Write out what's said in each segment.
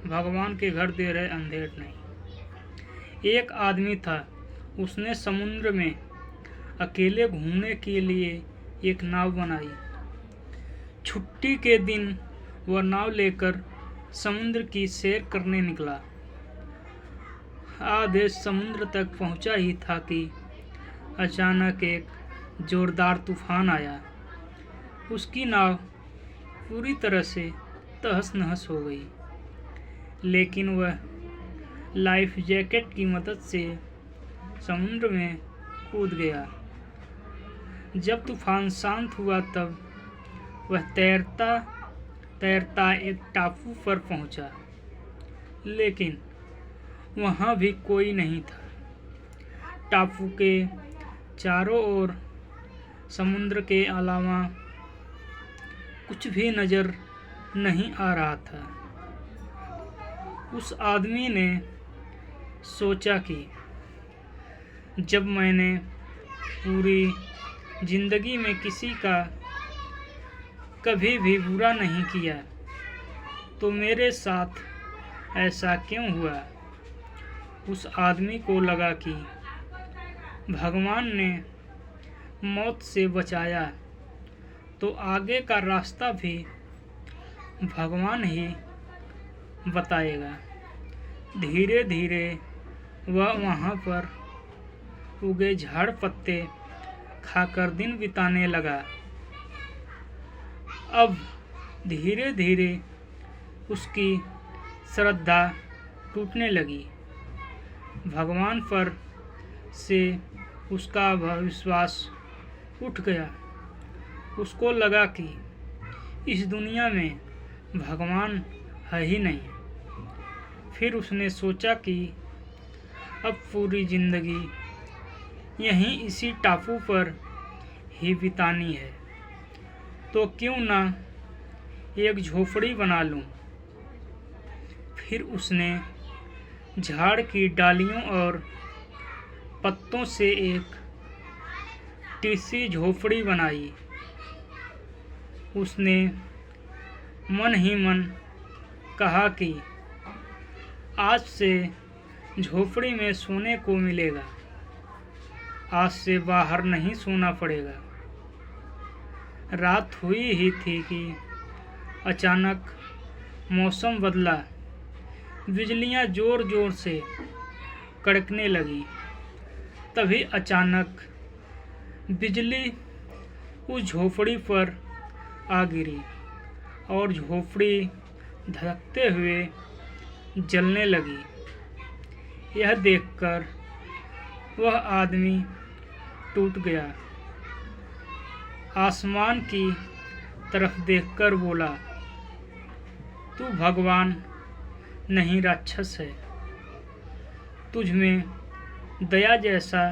भगवान के घर देर है अंधेर नहीं। एक आदमी था, उसने समुद्र में अकेले घूमने के लिए एक नाव बनाई। छुट्टी के दिन वह नाव लेकर समुद्र की सैर करने निकला। आधे समुद्र तक पहुंचा ही था कि अचानक एक जोरदार तूफान आया। उसकी नाव पूरी तरह से तहस नहस हो गई, लेकिन वह लाइफ जैकेट की मदद से समुद्र में कूद गया। जब तूफान शांत हुआ तब वह तैरता तैरता एक टापू पर पहुंचा, लेकिन वहां भी कोई नहीं था। टापू के चारों ओर समुद्र के अलावा कुछ भी नजर नहीं आ रहा था। उस आदमी ने सोचा कि जब मैंने पूरी जिंदगी में किसी का कभी भी बुरा नहीं किया, तो मेरे साथ ऐसा क्यों हुआ। उस आदमी को लगा कि भगवान ने मौत से बचाया, तो आगे का रास्ता भी भगवान ही बताएगा। धीरे धीरे वह वहाँ पर उगे झाड़ पत्ते खाकर दिन बिताने लगा। अब धीरे धीरे उसकी श्रद्धा टूटने लगी। भगवान पर से उसका विश्वास उठ गया। उसको लगा कि इस दुनिया में भगवान है ही नहीं। फिर उसने सोचा कि अब पूरी जिंदगी यहीं इसी टापू पर ही बितानी है, तो क्यों ना एक झोपड़ी बना लूं। फिर उसने झाड़ की डालियों और पत्तों से एक टीसी झोपड़ी बनाई। उसने मन ही मन कहा कि आज से झोपड़ी में सोने को मिलेगा, आज से बाहर नहीं सोना पड़ेगा। रात हुई ही थी कि अचानक मौसम बदला। बिजलियां जोर जोर से कड़कने लगी। तभी अचानक बिजली उस झोपड़ी पर आ गिरी और झोपड़ी धड़कते हुए जलने लगी। यह देखकर वह आदमी टूट गया। आसमान की तरफ देखकर बोला, तू भगवान नहीं राक्षस है। तुझ में दया जैसा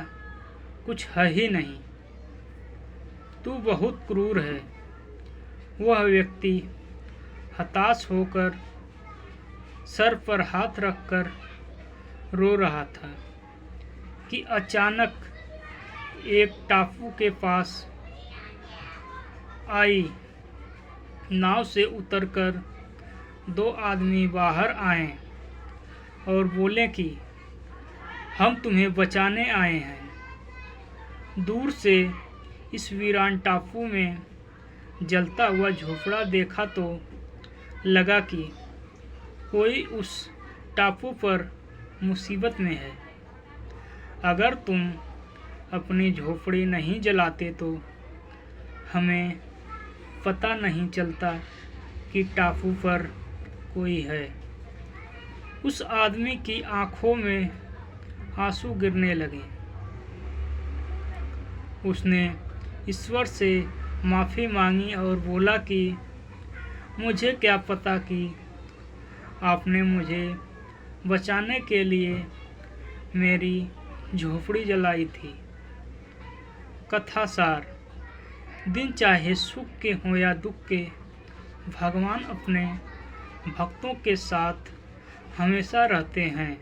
कुछ है ही नहीं। तू बहुत क्रूर है। वह व्यक्ति हताश होकर सर पर हाथ रखकर रो रहा था कि अचानक एक टापू के पास आई। नाव से उतरकर दो आदमी बाहर आए और बोले कि हम तुम्हें बचाने आए हैं। दूर से इस वीरान टापू में जलता हुआ झोपड़ा देखा तो लगा कि कोई उस टापू पर मुसीबत में है। अगर तुम अपनी झोपड़ी नहीं जलाते तो हमें पता नहीं चलता कि टापू पर कोई है। उस आदमी की आंखों में आंसू गिरने लगे। उसने ईश्वर से माफ़ी मांगी और बोला कि मुझे क्या पता कि आपने मुझे बचाने के लिए मेरी झोपड़ी जलाई थी। कथा सार: दिन चाहे सुख के हों या दुख के, भगवान अपने भक्तों के साथ हमेशा रहते हैं।